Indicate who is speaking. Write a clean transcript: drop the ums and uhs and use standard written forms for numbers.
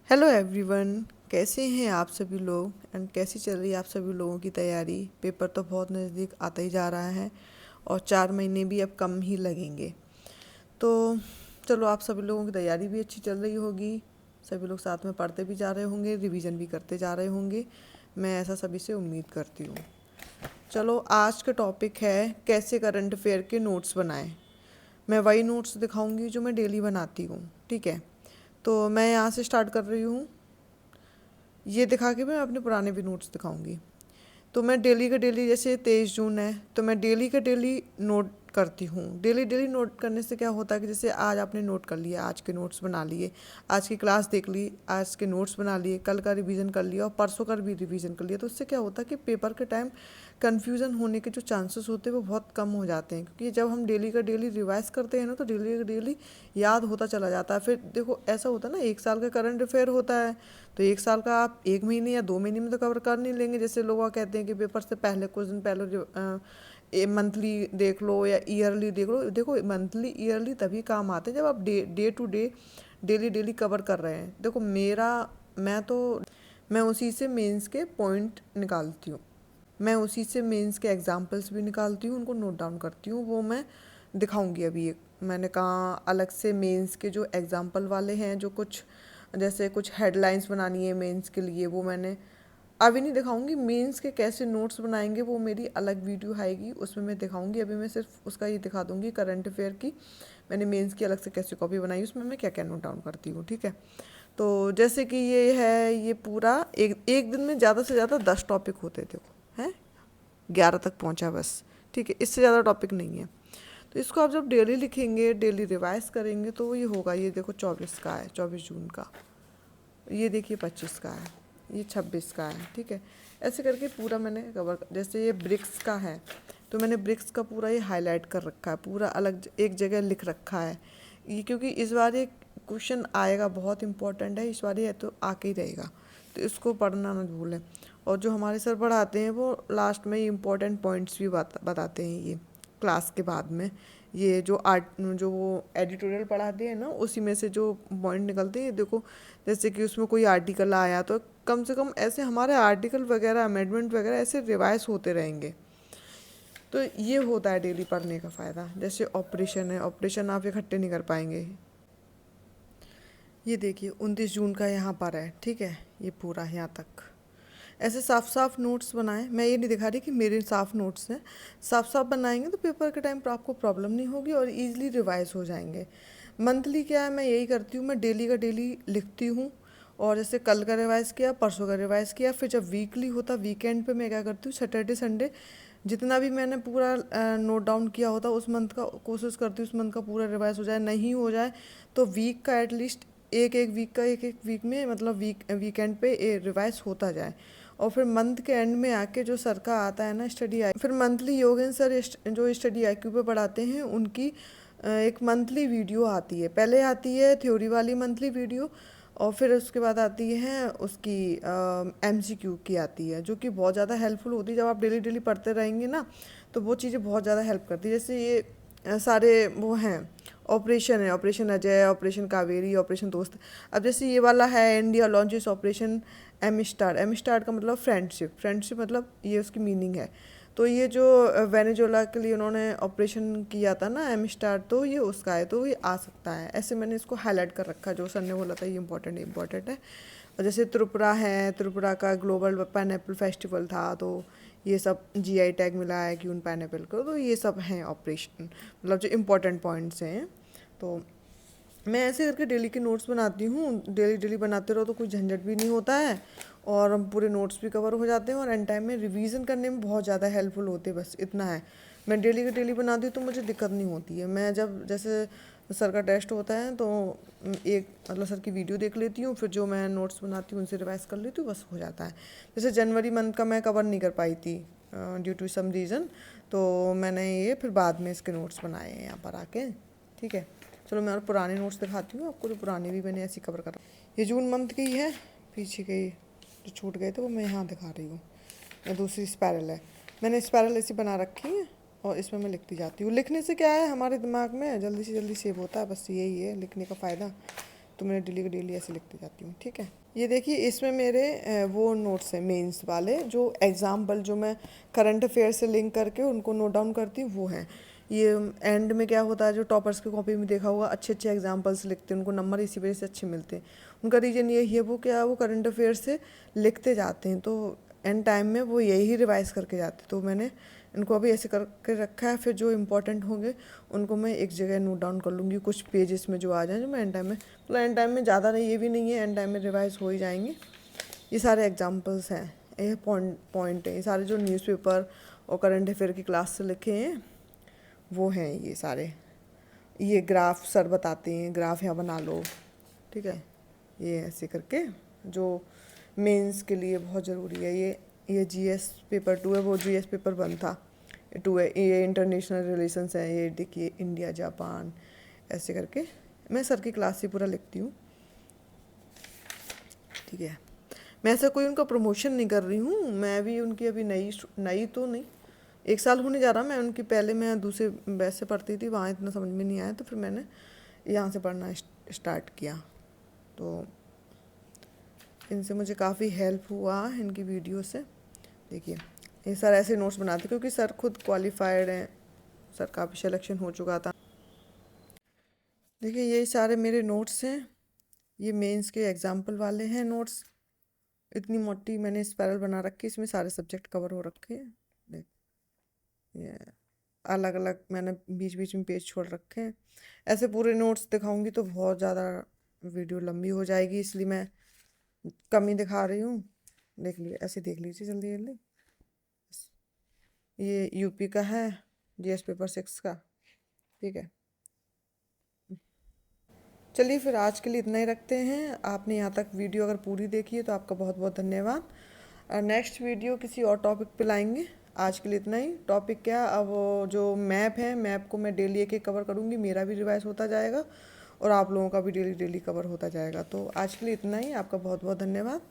Speaker 1: Hello everyone, कैसे हैं आप सभी लोग एंड कैसी चल रही है आप सभी लोगों की तैयारी। पेपर तो बहुत नज़दीक आता ही जा रहा है और 4 महीने भी अब कम ही लगेंगे। तो चलो, आप सभी लोगों की तैयारी भी अच्छी चल रही होगी। सभी लोग साथ में पढ़ते भी जा रहे होंगे, रिवीजन भी करते जा रहे होंगे। मैं ऐसा सभी से उम्मीद करती हूँ। चलो, आज का टॉपिक है कैसे करंट अफेयर के नोट्स बनाएं। मैं वही नोट्स दिखाऊंगी जो मैं डेली बनाती हूँ, ठीक है। तो मैं यहाँ से स्टार्ट कर रही हूँ। ये दिखा के मैं अपने पुराने भी नोट्स दिखाऊंगी। तो मैं डेली का डेली, जैसे 23 जून है तो मैं डेली का डेली नोट करती हूँ। डेली डेली नोट करने से क्या होता है कि जैसे आज आपने नोट कर लिया, आज के नोट्स बना लिए, आज की क्लास देख ली, आज के नोट्स बना लिए, कल का रिवीजन कर लिया और परसों का भी रिवीजन कर लिया, तो उससे क्या होता है कि पेपर के टाइम कन्फ्यूज़न होने के जो चांसेस होते हैं वो बहुत कम हो जाते हैं। क्योंकि जब हम डेली का डेली रिवाइज करते हैं ना, तो डेली का डेली याद होता चला जाता है। फिर देखो, ऐसा होता है ना, 1 साल का करंट अफेयर होता है, तो 1 साल का आप 1 महीने या 2 महीने में तो कवर कर नहीं लेंगे। जैसे लोग कहते हैं कि पेपर से पहले कुछ दिन पहले मंथली देख लो या ईयरली देख लो। देखो, मंथली ईयरली तभी काम आते हैं जब आप day to day daily daily cover कर रहे हैं। देखो मैं उसी से मेंस के पॉइंट निकालती हूँ। मैं उसी से मेंस के एग्जाम्पल्स भी निकालती हूँ, उनको नोट डाउन करती हूँ। वो मैं दिखाऊंगी अभी। एक मैंने कहा अलग से मेंस के जो एग्जाम्पल वाले हैं, जो कुछ जैसे कुछ हेडलाइंस बनानी है मेंस के लिए, वो मैंने अभी नहीं दिखाऊंगी। मेंस के कैसे नोट्स बनाएंगे वो मेरी अलग वीडियो आएगी, उसमें मैं दिखाऊंगी। अभी मैं सिर्फ उसका ये दिखा दूंगी करंट अफेयर की मैंने मेंस की अलग से कैसे कॉपी बनाई, उसमें मैं क्या क्या नोट डाउन करती हूँ, ठीक है। तो जैसे कि ये है, ये पूरा एक एक दिन में ज़्यादा से ज़्यादा 10 टॉपिक होते थे, हैं 11 तक पहुंचा बस, ठीक है। इससे ज़्यादा टॉपिक नहीं है। तो इसको आप जब डेली लिखेंगे, डेली रिवाइज करेंगे, तो ये होगा। ये देखो 24 का है, 24 जून का। ये देखिए 25 का है, ये 26 का है, ठीक है। ऐसे करके पूरा मैंने कवर। जैसे ये ब्रिक्स का है, तो मैंने ब्रिक्स का पूरा ये हाईलाइट कर रखा है, पूरा अलग एक जगह लिख रखा है। ये क्योंकि इस बार ये क्वेश्चन आएगा, बहुत इंपॉर्टेंट है इस बार, ये तो आके ही रहेगा, तो इसको पढ़ना ना भूलें। और जो हमारे सर पढ़ाते हैं वो लास्ट में इम्पोर्टेंट पॉइंट्स भी बताते हैं, ये क्लास के बाद में। ये जो वो एडिटोरियल पढ़ाते हैं ना, उसी में से जो पॉइंट निकलते हैं, देखो जैसे कि उसमें कोई आर्टिकल आया तो कम से कम ऐसे हमारे आर्टिकल वगैरह, अमेंडमेंट वगैरह ऐसे रिवाइज होते रहेंगे। तो ये होता है डेली पढ़ने का फ़ायदा। जैसे ऑपरेशन है, ऑपरेशन आप इकट्ठे नहीं कर पाएंगे। ये देखिए 29 जून का यहाँ पर है, ठीक है, ये पूरा यहाँ तक। ऐसे साफ साफ नोट्स बनाएं। मैं ये नहीं दिखा रही कि मेरे साफ नोट्स हैं। साफ साफ बनाएंगे तो पेपर के टाइम पर आपको प्रॉब्लम नहीं होगी और इजीली रिवाइज हो जाएंगे। मंथली क्या है, मैं यही करती हूँ, मैं डेली का डेली लिखती हूँ। और जैसे कल का रिवाइज़ किया, परसों का रिवाइज़ किया, फिर जब वीकली होता, वीकेंड पे मैं क्या करती हूँ, सैटरडे संडे जितना भी मैंने पूरा नोट डाउन किया होता उस मंथ का, कोशिश करती हूँ उस मंथ का पूरा रिवाइज हो जाए। नहीं हो जाए तो वीक का एटलीस्ट एक एक वीक का, एक एक वीक में, मतलब वीकेंड पे रिवाइज होता जाए। और फिर मंथ के एंड में आके जो सर का आता है ना स्टडी आई, फिर मंथली योगेन सर जो स्टडी आईक्यू पे पढ़ाते हैं, उनकी एक मंथली वीडियो आती है। पहले आती है थ्योरी वाली मंथली वीडियो, और फिर उसके बाद आती है उसकी एमसीक्यू की आती है, जो कि बहुत ज़्यादा हेल्पफुल होती है। जब आप डेली डेली पढ़ते रहेंगे ना, तो वो चीज़ें बहुत ज़्यादा हेल्प करती है। जैसे ये सारे वो हैं, ऑपरेशन है, operation Ajay, operation Kaveri, operation Dost. अब जैसे ये वाला है, India launches operation M star. M star का मतलब फ्रेंडशिप, फ्रेंडशिप मतलब ये उसकी मीनिंग है। तो ये जो वेनेजुएला के लिए उन्होंने ऑपरेशन किया था ना, एम स्टार, तो ये उसका है, तो ये आ सकता है। ऐसे मैंने इसको हाईलाइट कर रखा है, जो सर ने बोला था ये इंपॉर्टेंट है। और जैसे त्रिपुरा है, त्रिपुरा का ग्लोबल पाइनएप्पल फेस्टिवल था, तो ये सब जीआई टैग मिला है कि उन पाइनएप्पल को, तो ये सब हैं ऑपरेशन, मतलब जो इम्पोर्टेंट पॉइंट्स हैं। तो मैं ऐसे करके डेली के नोट्स बनाती हूँ। डेली डेली बनाते रहो तो कोई झंझट भी नहीं होता है, और पूरे नोट्स भी कवर हो जाते हैं, और एंड टाइम में रिवीजन करने में बहुत ज़्यादा हेल्पफुल होते हैं। बस इतना है, मैं डेली के डेली बनाती हूँ तो मुझे दिक्कत नहीं होती है। मैं जब जैसे सर का टेस्ट होता है तो एक मतलब सर की वीडियो देख लेती हूँ, फिर जो मैं नोट्स बनाती हूँ उनसे रिवाइज कर लेती हूँ, बस हो जाता है। जैसे जनवरी मंथ का मैं कवर नहीं कर पाई थी ड्यू टू सम रीज़न, तो मैंने ये फिर बाद में इसके नोट्स बनाए हैं यहाँ पर आके, ठीक है। चलो, मैं और पुराने नोट्स दिखाती हूँ आपको, जो पुराने भी मैंने ऐसे कवर करा। ये जून मंथ की है, पीछे के जो छूट गए थे वो मैं यहाँ दिखा रही हूँ। ये दूसरी स्पायरल है, मैंने स्पायरल ऐसी बना रखी है, और इसमें मैं लिखती जाती हूँ। लिखने से क्या है, हमारे दिमाग में जल्दी से जल्दी सेव होता है, बस यही है लिखने का फ़ायदा। तो मैं डेली का डेली ऐसे लिखती जाती हूँ, ठीक है। ये देखिए इसमें मेरे वो नोट्स हैं मेंस वाले, जो एग्जाम्पल जो मैं करंट अफेयर से लिंक करके उनको नोट डाउन करती हूँ वो हैं। ये एंड में क्या होता है, जो टॉपर्स की कॉपी में देखा होगा अच्छे अच्छे एग्जाम्पल्स लिखते हैं, उनको नंबर इसी वजह से अच्छे मिलते हैं। उनका रीज़न ये है वो क्या, वो करंट अफेयर से लिखते जाते हैं, तो एंड टाइम में वो यही रिवाइज करके जाते हैं। तो मैंने इनको अभी ऐसे करके रखा है, फिर जो इंपॉर्टेंट होंगे उनको मैं एक जगह नोट डाउन कर लूँगी, कुछ पेजेस में जो आ जाए, जो मैं एंड टाइम में, मतलब एंड टाइम में ज़्यादा नहीं, ये भी नहीं है, एंड टाइम में रिवाइज हो ही जाएंगे। ये सारे एग्जांपल्स हैं, ये पॉइंट है, ये सारे जो न्यूज़पेपर और करंट अफेयर की क्लास से लिखे हैं वो हैं ये सारे। ये ग्राफ सर बताते हैं, ग्राफ यहाँ बना लो, ठीक है। ये ऐसे करके जो मेंस के लिए बहुत ज़रूरी है। ये जीएस पेपर 2 है, वो जीएस पेपर 1 था, 2 है। ये इंटरनेशनल रिलेशंस है, ये देखिए इंडिया जापान, ऐसे करके मैं सर की क्लास से पूरा लिखती हूँ, ठीक है। मैं ऐसा कोई उनका प्रमोशन नहीं कर रही हूँ, मैं भी उनकी अभी नई तो नहीं, 1 साल होने जा रहा। मैं उनकी पहले मैं दूसरे बैच से पढ़ती थी, वहाँ इतना समझ में नहीं आया, तो फिर मैंने यहाँ से पढ़ना स्टार्ट किया। तो इनसे मुझे काफ़ी हेल्प हुआ, इनकी वीडियो से। देखिए ये सर ऐसे नोट्स बनाते, क्योंकि सर खुद क्वालिफाइड हैं, सर का भी सिलेक्शन हो चुका था। देखिए ये सारे मेरे नोट्स हैं, ये मेंस के एग्जाम्पल वाले हैं नोट्स। इतनी मोटी मैंने स्पाइरल बना रखी है, इसमें सारे सब्जेक्ट कवर हो रखे हैं। देख ये अलग अलग मैंने बीच बीच में पेज छोड़ रखे हैं। ऐसे पूरे नोट्स दिखाऊंगी तो बहुत ज़्यादा वीडियो लंबी हो जाएगी, इसलिए मैं कम ही दिखा रही हूँ। देख लीजिए, ऐसे देख लीजिए जल्दी जल्दी। ये यूपी का है, जीएस पेपर 6 का, ठीक है। चलिए फिर आज के लिए इतना ही रखते हैं। आपने यहाँ तक वीडियो अगर पूरी देखी है तो आपका बहुत बहुत धन्यवाद। नेक्स्ट वीडियो किसी और टॉपिक पे लाएंगे। आज के लिए इतना ही। टॉपिक क्या, अब वो जो मैप है, मैप को मैं डेली एक एक कवर करूँगी, मेरा भी रिवाइज होता जाएगा और आप लोगों का भी डेली डेली कवर होता जाएगा। तो आज के लिए इतना ही, आपका बहुत बहुत धन्यवाद।